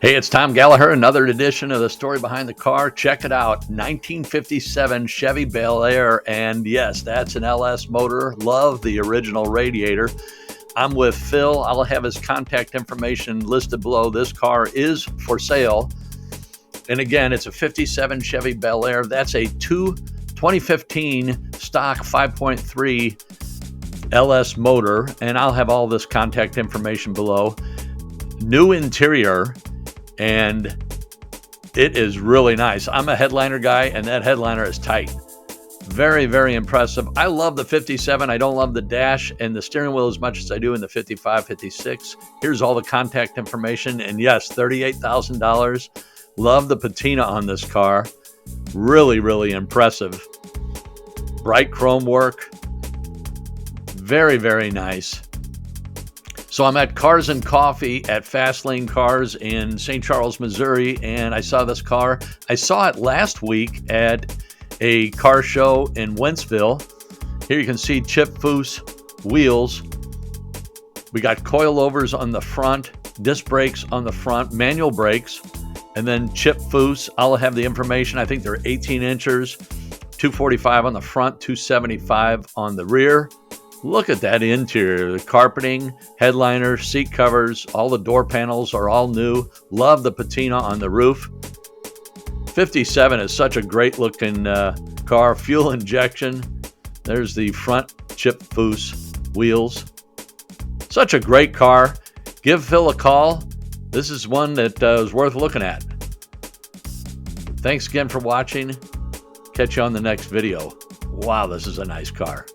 Hey, it's Tom Gallagher, another edition of The Story Behind the Car. Check it out, 1957 Chevy Bel Air, and yes, that's an LS motor. Love the original radiator. I'm with Phil. I'll have his contact information listed below. This car is for sale. And again, it's a 57 Chevy Bel Air. That's a 2015 stock 5.3 LS motor, and I'll have all this contact information below. New interior, and it is really nice. I'm a headliner guy, and that headliner is tight. Very, very impressive. I love the 57. I don't love the dash and the steering wheel as much as I do in the 55, 56. Here's all the contact information, and yes, $38,000. Love the patina on this car. Really, really impressive. Bright chrome work. Very, very nice. So I'm at Cars and Coffee at Fast Lane Cars in St. Charles, Missouri, and I saw this car. I saw it last week at a car show in Wentzville. Here you can see chip Foose wheels. We got coil overs on the front, disc brakes on the front, manual brakes, and then chip Foose. I'll have the information. I think they're 18 inches, 245 on the front, 275 on the rear. Look at that interior, the carpeting, headliner, seat covers, all the door panels are all new. Love the patina on the roof. 57 is such a great looking car. Fuel injection. There's the front chip Foose wheels. Such a great car. Give Phil a call. This is one that is worth looking at. Thanks again for watching. Catch you on the next video. Wow, this is a nice car.